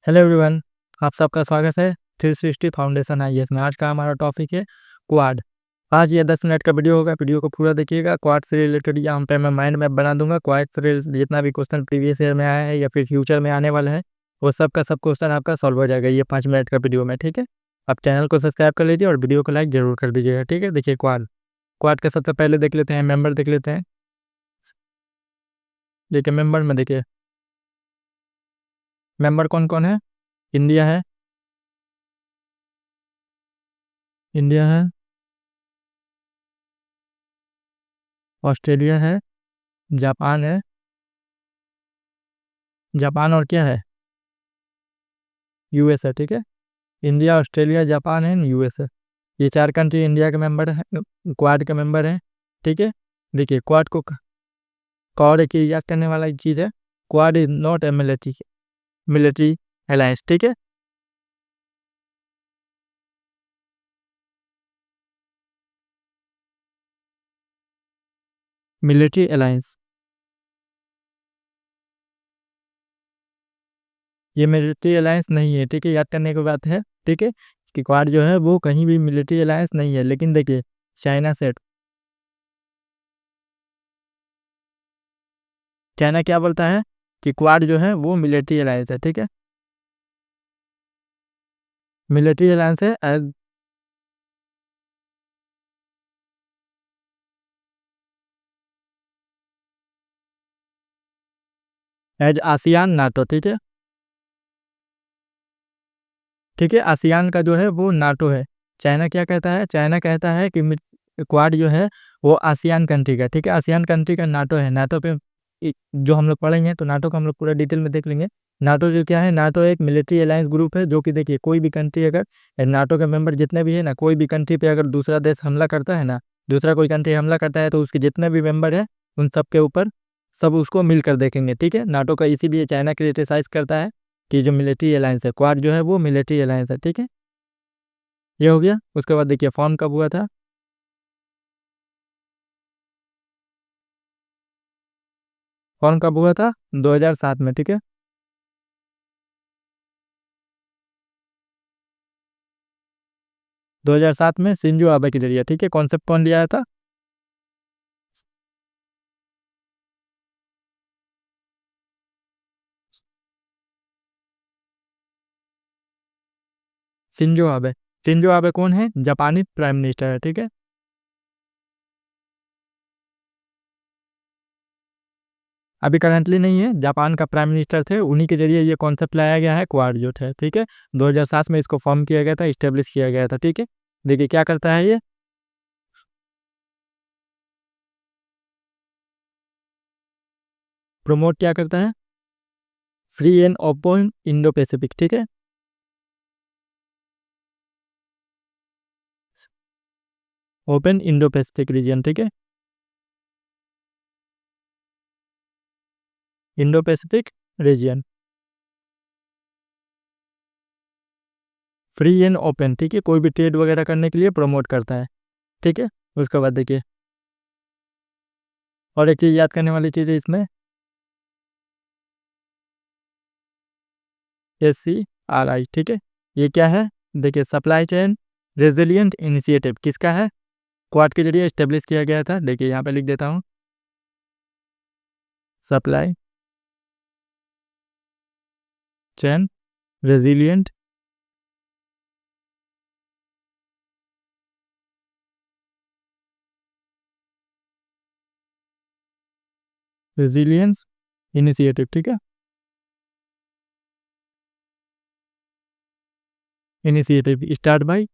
Hello everyone. आप सबका स्वागत है 360 फाउंडेशन आईएएस में। आज का हमारा टॉपिक है क्वाड। आज ये 10 मिनट का वीडियो होगा, वीडियो को पूरा देखिएगा। क्वाड से रिलेटेड यहाँ पे मैं माइंड मैप बना दूंगा। क्वाड से जितना भी क्वेश्चन प्रीवियस ईयर में आया है या फिर फ्यूचर में आने वाला है, वो सब का सब क्वेश्चन आपका सॉल्व हो जाएगा ये 5 मिनट का वीडियो में। ठीक है, आप चैनल को सब्सक्राइब कर लीजिए और वीडियो को लाइक जरूर कर दीजिएगा। ठीक है, देखिए क्वाड क्वाड का सबसे पहले देख लेते हैं, मेंबर देख लेते हैं। देखिए मेंबर में देखिए मेंबर कौन कौन है। इंडिया है, इंडिया है, ऑस्ट्रेलिया है, जापान है, जापान और क्या है, यूएस है। ठीक है, इंडिया, ऑस्ट्रेलिया, जापान है, यूएस है। ये 4 कंट्री इंडिया के मेंबर है, क्वाड के मेंबर हैं। ठीक है, देखिए क्वाड को और एक चीज याद करने वाला एक चीज़ है, quad is not a military military alliance. ठीक है, मिलिट्री अलायंस, ये मिलिट्री अलायंस नहीं है। ठीक है, याद करने की बात है। ठीक है, कि क्वाड जो है वो कहीं भी मिलिट्री अलायंस नहीं है। लेकिन देखिए चाइना से, चाइना क्या बोलता है कि क्वाड जो है वो मिलिट्री अलायंस है। ठीक है, मिलिट्री अलायंस है एज आसियान नाटो। ठीक है, ठीक है, आसियान का जो है वो नाटो है। चाइना क्या कहता है, चाइना कहता है कि क्वाड जो है वो आसियान कंट्री का। ठीक है, आसियान कंट्री का नाटो है। नाटो पे जो हम लोग पढ़ेंगे तो नाटो का हम लोग पूरा डिटेल में देख लेंगे। नाटो जो क्या है, नाटो एक मिलिट्री अलायंस ग्रुप है, जो कि देखिए कोई भी कंट्री अगर नाटो के मेंबर जितने भी है ना, कोई भी कंट्री पे अगर दूसरा देश हमला करता है ना, दूसरा कोई कंट्री हमला करता है, तो उसके जितने भी मेंबर है उन सब के ऊपर सब उसको मिलकर देखेंगे। ठीक है, नाटो का इसीलिए चाइना क्रिटिसाइज करता है कि जो मिलिट्री अलायंस है क्वाड जो है वो मिलिट्री अलायंस है। ठीक है, ये हो गया। उसके बाद देखिए फॉर्म कब हुआ था, फॉर्म कब हुआ था, 2007 में। ठीक है, 2007 में शिंजो आबे के जरिए। ठीक है, कॉन्सेप्ट कौन लिया था, शिंजो आबे। शिंजो आबे कौन है, जापानी प्राइम मिनिस्टर है। ठीक है, अभी करंटली नहीं है, जापान का प्राइम मिनिस्टर थे, उन्हीं के जरिए ये कॉन्सेप्ट लाया गया है क्वाड जो है। ठीक है, 2007 में इसको फॉर्म किया गया था, इस्टेब्लिश किया गया था। ठीक है, देखिए क्या करता है ये, प्रमोट क्या करता है, free and open Indo Pacific. ठीक है, ओपन इंडो पैसिफिक रीजन। ठीक है, Indo Pacific region, free and open. ठीक है, कोई भी ट्रेड वगैरह करने के लिए प्रमोट करता है। ठीक है, उसके बाद देखिए और एक चीज़ याद करने वाली चीज़ है इसमें, SCRI। ठीक है, ये क्या है, देखिए सप्लाई चेन रेजिलियंट इनिशिएटिव किसका है, क्वाड के जरिए इस्टेब्लिश किया गया था। देखिए यहाँ पे लिख देता हूँ, supply chain resilient resilience initiative. ठीक है, initiative start by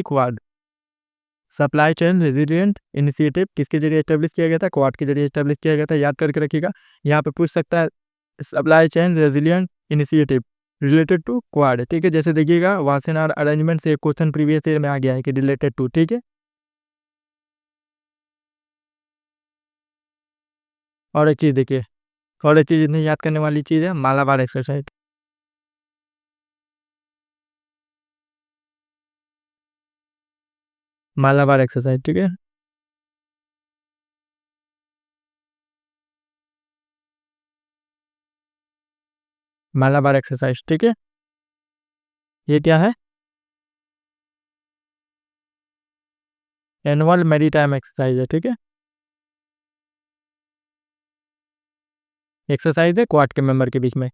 quad. Supply chain resilient initiative किसके जरिए स्टेब्लिश किया गया था, क्वाड के जरिए स्टेब्लिश किया गया था। याद करके रखिएगा, यहाँ पे पूछ सकता है supply chain resilient initiative related to Quad. ठीक है, जैसे देखिएगा वासेनार अरेंजमेंट से क्वेश्चन प्रीवियस ईयर में आ गया है कि रिलेटेड टू। ठीक है, और एक चीज़ देखिए, और एक चीज़ इतनी याद करने वाली चीज़ है, मालाबार एक्सरसाइज। मालाबार एक्सरसाइज। ठीक है, मालाबार एक्सरसाइज, ठीक है। ये क्या है? एनुअल मैरीटाइम एक्सरसाइज है, ठीक है। एक्सरसाइज है क्वाड के मेंबर के बीच में,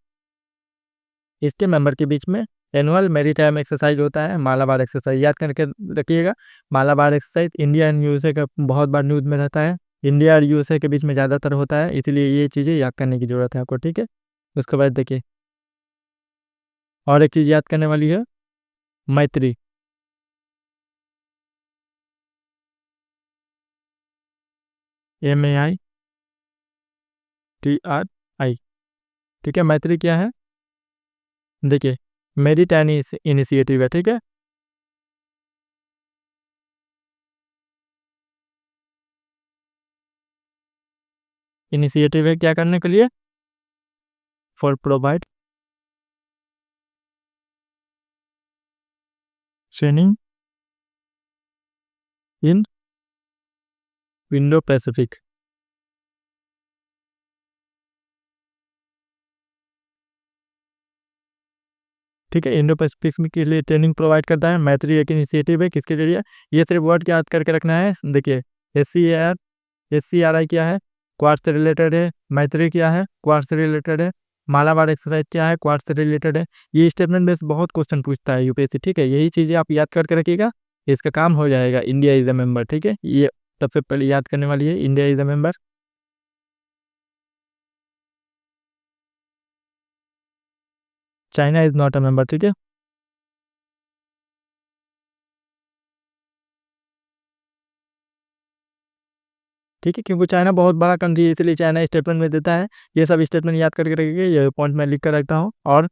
इसके मेंबर के बीच में एनुअल मैरीटाइम एक्सरसाइज होता है मालाबार एक्सरसाइज, याद करके रखिएगा। Malabar exercise India and USA का बहुत बार न्यूज़ में रहता है, इंडिया और यूएसए के बीच में ज़्यादातर होता है, इसलिए ये चीज़ें याद करने की ज़रूरत है आपको, ठीक है। उसके बाद देखिए और एक चीज़ याद करने वाली है, मैत्री। MAITRI, ठीक है। मैत्री क्या है? देखिए मेरीटाइम इनिशिएटिव है, ठीक है। इनिशिएटिव है क्या करने के लिए? For provide training in Indo Pacific, ठीक है। इंडो पैसिफिक के लिए ट्रेनिंग प्रोवाइड करता है। मैत्री एक इनिशिएटिव है किसके जरिए? ये सिर्फ वर्ड याद करके रखना है। देखिए SCRI क्या है? क्वाड से रिलेटेड है। मैत्री क्या है? क्वाड से रिलेटेड है। मालाबार एक्सरसाइज क्या है? क्वाड से रिलेटेड है। ये स्टेटमेंट बेस बहुत क्वेश्चन पूछता है यूपीएससी, ठीक है। यही चीज़ें आप याद करके रखिएगा, इसका काम हो जाएगा। इंडिया इज द मेंबर, ठीक है। ये सबसे पहले याद करने वाली है, India is the member. China is not a member, ठीक है। ठीक है, क्योंकि चाइना बहुत बड़ा कंट्री है, इसलिए चाइना स्टेटमेंट में देता है। ये सब स्टेटमेंट याद करके रखिएगा, ये पॉइंट मैं लिख कर रखता हूँ। और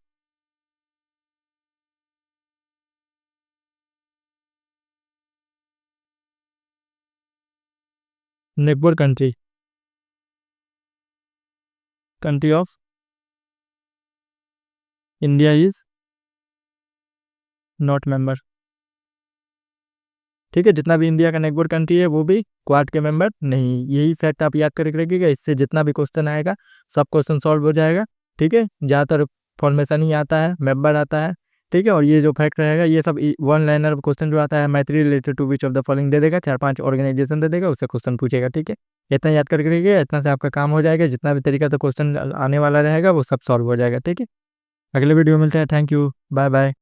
neighbour country, country of India is not member, ठीक है। जितना भी इंडिया का नेबर कंट्री है वो भी क्वाड के मेंबर नहीं। यही फैक्ट आप याद करके रखिएगा, इससे जितना भी क्वेश्चन आएगा सब क्वेश्चन सॉल्व हो जाएगा, ठीक है। ज़्यादातर फॉर्मेशन ही आता है, मेंबर आता है, ठीक है। और ये जो फैक्ट रहेगा ये सब वन लाइनर क्वेश्चन जो आता है, Maitri related to which of the following दे देगा, 4-5 ऑर्गेनाइजेशन दे देगा, उससे क्वेश्चन पूछेगा, ठीक है। इतना याद करके रखिएगा, इतना से आपका काम हो जाएगा। जितना भी तरीका से क्वेश्चन आने वाला रहेगा वो सब सॉल्व हो जाएगा, ठीक है। अगले वीडियो में मिलते हैं। Thank you, bye bye.